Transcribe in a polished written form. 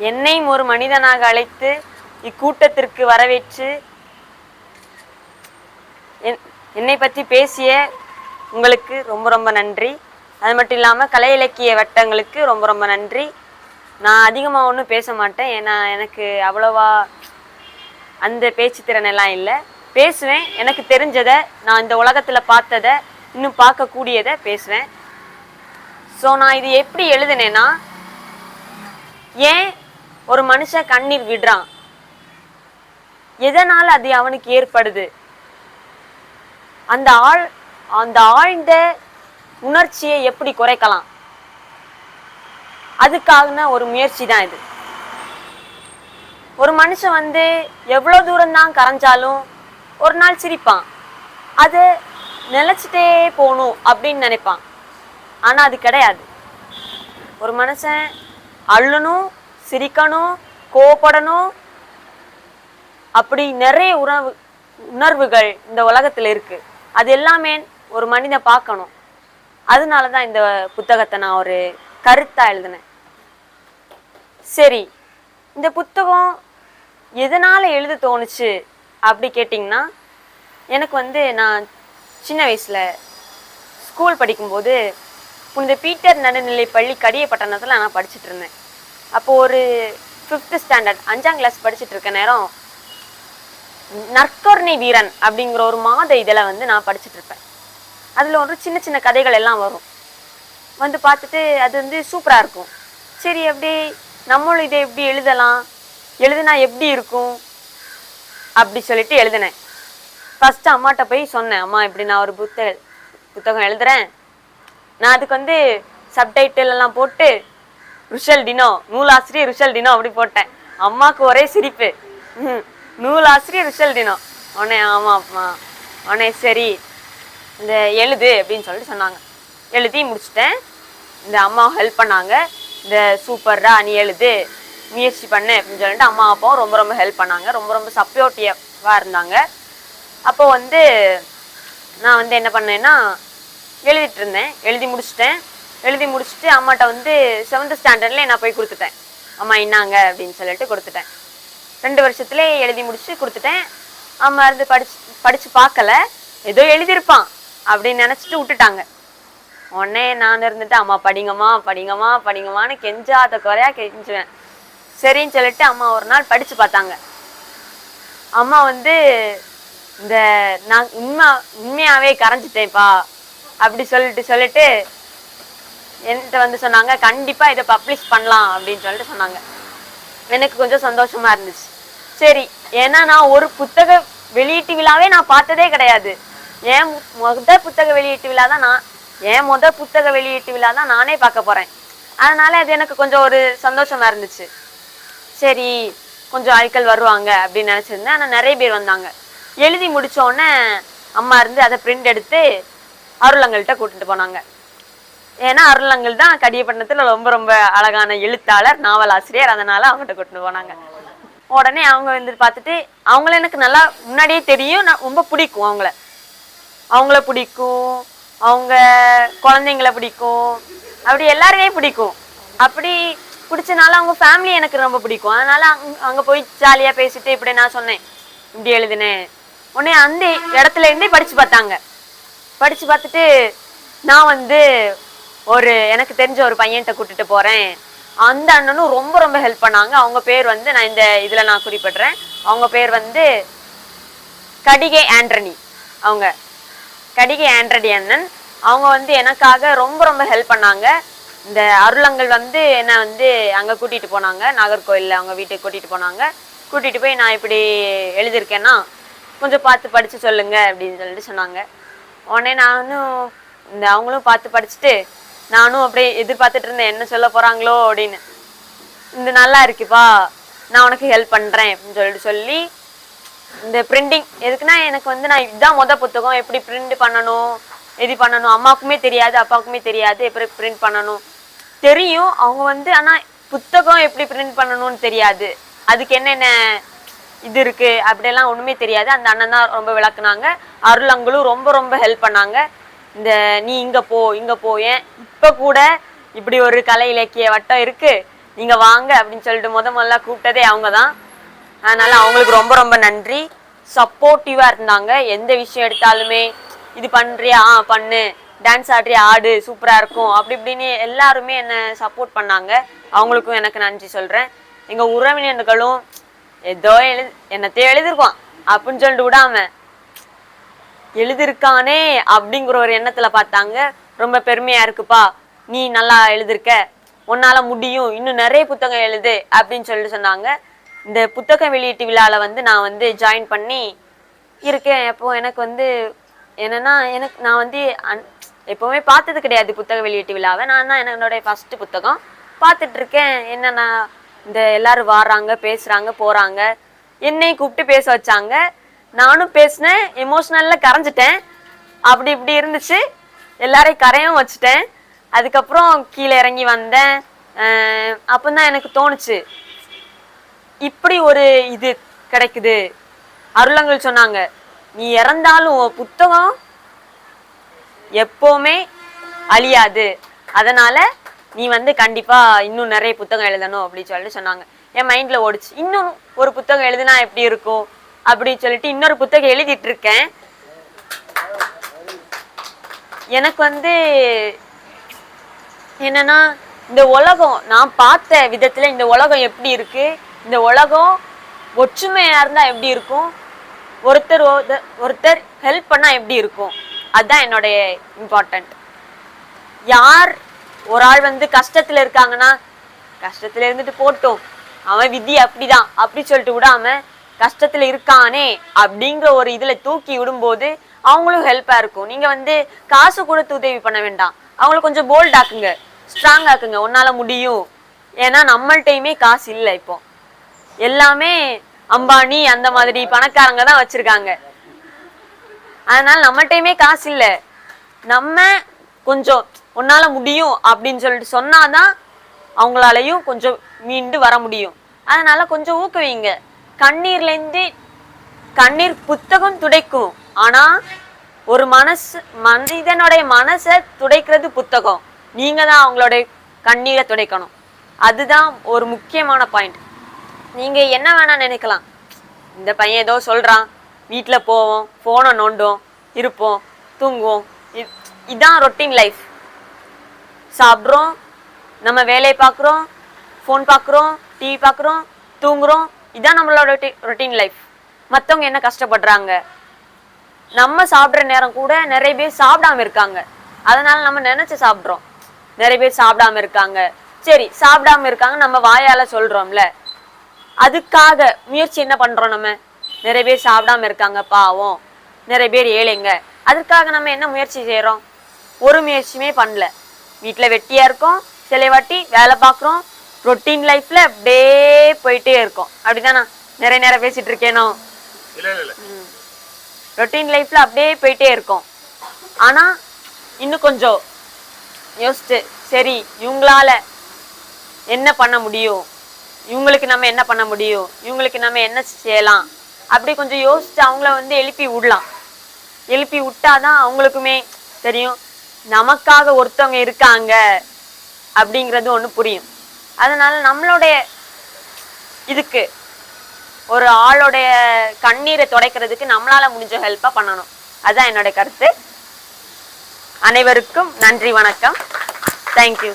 என்னையும் ஒரு மனிதனாக அழைத்து இக்கூட்டத்திற்கு வரவேற்று என்னை பற்றி பேசிய உங்களுக்கு ரொம்ப ரொம்ப நன்றி. அது மட்டும் இல்லாமல் கலை இலக்கிய வட்டங்களுக்கு ரொம்ப ரொம்ப நன்றி. நான் அதிகமாக ஒன்றும் பேச மாட்டேன், ஏன்னா எனக்கு அவ்வளோவா அந்த பேச்சு திறன் எல்லாம் இல்லை. பேசுவேன், எனக்கு தெரிஞ்சதை, நான் இந்த உலகத்தில் பார்த்ததை, இன்னும் பார்க்கக்கூடியதை பேசுவேன். ஸோ நான் இது எப்படி எழுதுனேன்னா, ஏன் ஒரு மனுஷன் கண்ணீர் விடுறான், எதனால் அது அவனுக்கு ஏற்படுது, அந்த ஆழ்ந்த உணர்ச்சியை எப்படி குறைக்கலாம், அதுக்காக ஒரு முயற்சி தான் இது. ஒரு மனுஷன் எவ்வளோ தூரம் தான் கரைஞ்சாலும் ஒரு நாள் சிரிப்பான், அது நிலைச்சிட்டே போகணும் அப்படின்னு நினைப்பான். ஆனால் அது கிடையாது. ஒரு மனுஷன் அள்ளணும், சிரிக்கணும், கோவப்படணும், அப்படி நிறைய உணர்வுகள் இந்த உலகத்தில் இருக்கு. அது எல்லாமே ஒரு மனிதன் பார்க்கணும். அதனால தான் இந்த புத்தகத்தை நான் ஒரு கருத்தாக எழுதினேன். சரி, இந்த புத்தகம் எதனால் எழுத தோணுச்சு அப்படி கேட்டிங்கன்னா, எனக்கு நான் சின்ன வயசில் ஸ்கூல் படிக்கும்போது புனித பீட்டர் நடுநிலை பள்ளி கடியப்பட்டணத்தில் நான் படிச்சுட்டு இருந்தேன். அப்போது ஒரு 5th ஸ்டாண்டர்ட் 5ஆம் கிளாஸ் படிச்சுட்டு இருக்க நேரம் நற்கருணை வீரன் அப்படிங்கிற ஒரு மாத இதில் நான் படிச்சுட்டு இருப்பேன். அதில் ஒரு சின்ன சின்ன கதைகள் எல்லாம் வரும். பார்த்துட்டு அது சூப்பராக இருக்கும். சரி, எப்படி நம்மளும் இதை எப்படி எழுதுனா எப்படி இருக்கும் அப்படி சொல்லிட்டு எழுதினேன். ஃபஸ்ட்டு அம்மாட்ட போய் சொன்னேன், அம்மா இப்படி நான் ஒரு புத்தகம் எழுதுறேன், நான் அதுக்கு சப்டைட்டில் எல்லாம் போட்டு ருஷல் டினோ, நூலாசிரியர் ருஷல் டினோ அப்படி போட்டேன். அம்மாவுக்கு ஒரே சிரிப்பு, நூலாசிரியர் ருஷல் டினோ. உடனே ஆமாம்மா, உடனே சரி இந்த எழுது அப்படின்னு சொல்லிட்டு சொன்னாங்க. எழுதி முடிச்சுட்டேன். இந்த அம்மாவும் ஹெல்ப் பண்ணாங்க. இந்த சூப்பர்ரா நீ எழுது, முயற்சி பண்ணு அப்படின்னு சொல்லிட்டு அம்மா அப்பாவும் ரொம்ப ரொம்ப ஹெல்ப் பண்ணாங்க, ரொம்ப ரொம்ப சப்போர்ட்டிவாக இருந்தாங்க. அப்போ நான் என்ன பண்ணேன்னா எழுதிட்டு இருந்தேன். எழுதி முடிச்சுட்டு அம்மாட்ட 7th ஸ்டாண்டர்ட்லேயே நான் போய் கொடுத்துட்டேன். அம்மா இன்னாங்க அப்படின்னு சொல்லிட்டு கொடுத்துட்டேன். 2 வருஷத்துலேயே எழுதி முடிச்சு கொடுத்துட்டேன். அம்மா படித்து பார்க்கல, ஏதோ எழுதியிருப்பான் அப்படின்னு நினச்சிட்டு விட்டுட்டாங்க. உடனே நான் இருந்துட்டு அம்மா படிங்கம்மா படிங்கம்மா படிங்கம்மான்னு கெஞ்சாத குறையா கெஞ்சுவேன். சரின்னு சொல்லிட்டு அம்மா ஒரு நாள் படித்து பார்த்தாங்க. அம்மா இந்த நான் உண்மையாகவே கரைஞ்சிட்டேன்ப்பா அப்படி சொல்லிட்டு என்கிட்ட சொன்னாங்க, கண்டிப்பாக இதை பப்ளிஷ் பண்ணலாம் அப்படின்னு சொல்லிட்டு சொன்னாங்க. எனக்கு கொஞ்சம் சந்தோஷமாக இருந்துச்சு. சரி, ஏன்னா நான் ஒரு புத்தக வெளியீட்டு விழாவே நான் பார்த்ததே கிடையாது. என் முதல் புத்தக வெளியீட்டு விழா தான் நானே பார்க்க போகிறேன். அதனால அது எனக்கு கொஞ்சம் ஒரு சந்தோஷமாக இருந்துச்சு. சரி, கொஞ்சம் ஆட்கள் வருவாங்க அப்படின்னு நினச்சிருந்தேன். ஆனால் நிறைய பேர் வந்தாங்க. எழுதி முடித்தோடனே அம்மா அதை பிரிண்ட் எடுத்து அருளங்கள்கிட்ட கூட்டிட்டு போனாங்க. ஏன்னா அருளங்கள் தான் கடியப்பட்டினத்தில் ரொம்ப ரொம்ப அழகான எழுத்தாளர், நாவலாசிரியர். அதனால அவங்ககிட்ட கூட்டிட்டு போனாங்க. உடனே அவங்க பார்த்துட்டு, அவங்கள எனக்கு நல்லா முன்னாடியே தெரியும், நான் ரொம்ப பிடிக்கும் அவங்கள பிடிக்கும், அவங்க குழந்தைங்கள பிடிக்கும், அப்படி எல்லாருமே பிடிக்கும். அப்படி பிடிச்சனால அவங்க ஃபேமிலி எனக்கு ரொம்ப பிடிக்கும். அதனால அங்கே போய் ஜாலியாக பேசிட்டு இப்படி நான் சொன்னேன், இப்படி எழுதினேன். உடனே அந்த இடத்துல இருந்தே படித்து பார்த்தாங்க. படித்து பார்த்துட்டு நான் ஒரு எனக்கு தெரிஞ்ச ஒரு பையன்கிட்ட கூட்டிட்டு போகிறேன். அந்த அண்ணனும் ரொம்ப ரொம்ப ஹெல்ப் பண்ணாங்க. அவங்க பேர் நான் இந்த இதில் நான் குறிப்பிட்றேன். அவங்க பேர் கடிகை ஆண்டனி. அவங்க கடிகை ஆண்டனி அண்ணன். அவங்க எனக்காக ரொம்ப ரொம்ப ஹெல்ப் பண்ணாங்க. இந்த அருளங்கள் என்னை அங்கே கூட்டிகிட்டு போனாங்க. நாகர்கோயிலில் அவங்க வீட்டுக்கு கூட்டிகிட்டு போனாங்க. கூட்டிகிட்டு போய் நான் இப்படி எழுதியிருக்கேன்னா கொஞ்சம் பார்த்து படித்து சொல்லுங்க அப்படின்னு சொல்லிட்டு சொன்னாங்க. உடனே நானும் அவங்களும் பார்த்து படிச்சுட்டு நானும் அப்படியே எதிர்பார்த்துட்டு இருந்தேன், என்ன சொல்ல போகிறாங்களோ அப்படின்னு. நல்லா இருக்குப்பா, நான் உனக்கு ஹெல்ப் பண்ணுறேன் அப்படின்னு சொல்லி இந்த பிரிண்டிங் எதுக்குன்னா எனக்கு நான் இதுதான் மொதல் புத்தகம், எப்படி பிரிண்ட் பண்ணணும், எது பண்ணணும், அம்மாவுக்குமே தெரியாது அப்பாவுக்குமே தெரியாது, எப்படி பிரிண்ட் பண்ணணும் தெரியும். அவங்க ஆனால் புத்தகம் எப்படி பிரிண்ட் பண்ணணும்னு தெரியாது, அதுக்கு என்னென்ன இது இருக்குது அப்படியெல்லாம் ஒன்றுமே தெரியாது. அந்த அண்ணன் தான் ரொம்ப விளக்குனாங்க. அருளங்களும் ரொம்ப ரொம்ப ஹெல்ப் பண்ணாங்க. இந்த நீ இங்கே போ ஏன் இப்போ கூட இப்படி ஒரு கலை இலக்கிய வட்டம் இருக்குது, நீங்க வாங்க அப்படின்னு சொல்லிட்டு முதல்ல கூப்பிட்டதே அவங்க தான். அதனால அவங்களுக்கு ரொம்ப ரொம்ப நன்றி. சப்போர்ட்டிவா இருந்தாங்க. எந்த விஷயம் எடுத்தாலுமே இது பண்றியா பண்ணு, டான்ஸ் ஆடுறியா ஆடு, சூப்பரா இருக்கும் அப்படி இப்படின்னு எல்லாருமே என்ன சப்போர்ட் பண்ணாங்க. அவங்களுக்கும் எனக்கு நன்றி சொல்றேன். எங்க உறவினர்களும் ஏதோ என்னத்தையும் எழுதிருக்கான் அப்படின்னு சொல்லிட்டு விடாம எழுதிருக்கானே அப்படிங்கிற ஒரு எண்ணத்துல பார்த்தாங்க. ரொம்ப பெருமையா இருக்குப்பா, நீ நல்லா எழுதிருக்க, உன்னால முடியும், இன்னும் நிறைய புத்தகம் எழுது அப்படின்னு சொல்லிட்டு சொன்னாங்க. இந்த புத்தக வெளியீட்டு விழால வந்து நான் வந்து ஜாயின் பண்ணி இருக்கேன். அப்போ எனக்கு வந்து என்னன்னா நான் வந்து எப்பவுமே பார்த்தது கிடையாது புத்தக வெளியீட்டு விழாவை. நான் தான் என்னுடைய ஃபர்ஸ்ட் புத்தகம் பார்த்துட்டு இருக்கேன். என்னன்னா இந்த எல்லாரும் வர்றாங்க, பேசுறாங்க, போறாங்க. என்னையும் கூப்பிட்டு பேச வச்சாங்க. நானும் பேசினேன், எமோஷனல்ல கரைஞ்சிட்டேன். அப்படி இப்படி இருந்துச்சு. எல்லாரையும் கரையும் வச்சுட்டேன். அதுக்கப்புறம் கீழே இறங்கி வந்தேன். அப்பந்தான் எனக்கு தோணுச்சு, இப்படி ஒரு இது கிடைக்குது. அருளங்கள் சொன்னாங்க, நீ இறந்தாலும் புத்தகம் எப்பவுமே அழியாது, அதனால நீ வந்து கண்டிப்பா இன்னும் நிறைய புத்தகம் எழுதணும் அப்படின்னு சொல்லிட்டு சொன்னாங்க. என் மைண்ட்ல ஓடிச்சு, இன்னும் ஒரு புத்தகம் எழுதுனா எப்படி இருக்கும் அப்படின்னு சொல்லிட்டு இன்னொரு புத்தகம் எழுதிட்டு இருக்கேன். எனக்கு வந்து என்னன்னா, இந்த உலகம் நான் பார்த்த விதத்துல இந்த உலகம் எப்படி இருக்கு, இந்த உலகம் ஒற்றுமையா இருந்தா எப்படி இருக்கும், ஒருத்தர் ஹெல்ப் பண்ணா எப்படி இருக்கும், அதுதான் என்னுடைய இம்பார்ட்டன்ட். யார் ஒரு ஆள் வந்து கஷ்டத்துல இருக்காங்கன்னா கஷ்டத்துல இருந்துட்டு போட்டோம், அவன் விதி அப்படிதான் அப்படி சொல்லிட்டு விடாம கஷ்டத்துல இருக்கானே அப்படிங்கிற ஒரு இதுல தூக்கி விடும்போது அவங்களும் ஹெல்ப்பா இருக்கும். நீங்க வந்து காசு கொடுத்து உதவி பண்ண வேண்டாம், அவங்களை கொஞ்சம் போல்ட் ஆக்குங்க, ஸ்ட்ராங் ஆக்குங்க, உன்னால முடியும். ஏன்னா நம்மள்டையுமே காசு இல்லை, இப்போ எல்லாமே அம்பானி அந்த மாதிரி பணக்காரங்க தான் வச்சிருக்காங்க. அதனால நம்மள்டையுமே காசு இல்லை. நம்ம கொஞ்சம் உன்னால முடியும் அப்படின்னு சொல்லிட்டு சொன்னாதான் அவங்களாலையும் கொஞ்சம் மீண்டு வர முடியும். அதனால கொஞ்சம் ஊக்குவீங்க. கண்ணீர் புத்தகம் துடைக்கும், ஆனா ஒரு மனிதனுடைய மனசை துடைக்கிறது புத்தகம். நீங்க தான் அவங்களுடைய கண்ணீரை துடைக்கணும். அதுதான் ஒரு முக்கியமான பாயிண்ட். நீங்க என்ன வேணா நினைக்கலாம், இந்த பையன் ஏதோ சொல்றான், வீட்டுல போவோம், போனை நோண்டுவோம், இருப்போம், தூங்குவோம், இதான் ரொட்டீன் லைஃப். சாப்பிட்றோம், நம்ம வேலையை பார்க்குறோம், ஃபோன் பார்க்குறோம், டிவி பார்க்குறோம், தூங்குறோம், இதான் நம்மளோட ரொட்டீன் லைஃப். மற்றவங்க என்ன கஷ்டப்படுறாங்க, நம்ம சாப்பிட்ற நேரம் கூட நிறைய பேர் சாப்பிடாம இருக்காங்க. அதனால நம்ம நினைச்சு சாப்பிட்றோம். நிறைய பேர் சாப்பிடாம இருக்காங்க, சரி சாப்பிடாம இருக்காங்க நம்ம வாயால சொல்றோம்ல, அதுக்காக முயற்சி என்ன பண்றோம், நம்ம நிறைய பேர் சாப்பிடாம இருக்காங்க பாவம், நிறைய பேர் ஏழைங்க, அதுக்காக நம்ம என்ன முயற்சி செய்யறோம்? ஒரு முயற்சியுமே பண்ணல. வீட்டுல வெட்டியா இருக்கோம், சில வாட்டி வேலை பார்க்குறோம், ரொட்டீன் லைஃப்ல அப்படியே போயிட்டே இருக்கோம். அப்படிதானா? நிறைய நேரம் பேசிட்டு இருக்கேனோ? ரொட்டீன் லைஃப்ல அப்படியே போயிட்டே இருக்கோம். ஆனா இன்னும் கொஞ்சம் யோசிச்சு, சரி இவங்களால என்ன பண்ண முடியும், இவங்களுக்கு நம்ம என்ன பண்ண முடியும், இவங்களுக்கு நம்ம என்ன செய்யலாம், அப்படி கொஞ்சம் யோசிச்சு அவங்கள வந்து எழுப்பி விடலாம். எழுப்பி விட்டாதான் அவங்களுக்குமே தெரியும் நமக்காக ஒருத்தவங்க இருக்காங்க அப்படிங்கிறது ஒண்ணு புரியும். அதனால நம்மளுடைய இதுக்கு ஒரு ஆளுடைய கண்ணீரை துடைக்கிறதுக்கு நம்மளால முடிஞ்ச ஹெல்ப்பா பண்ணணும். அதுதான் என்னோட கருத்து. அனைவருக்கும் நன்றி, வணக்கம். தேங்க்யூ.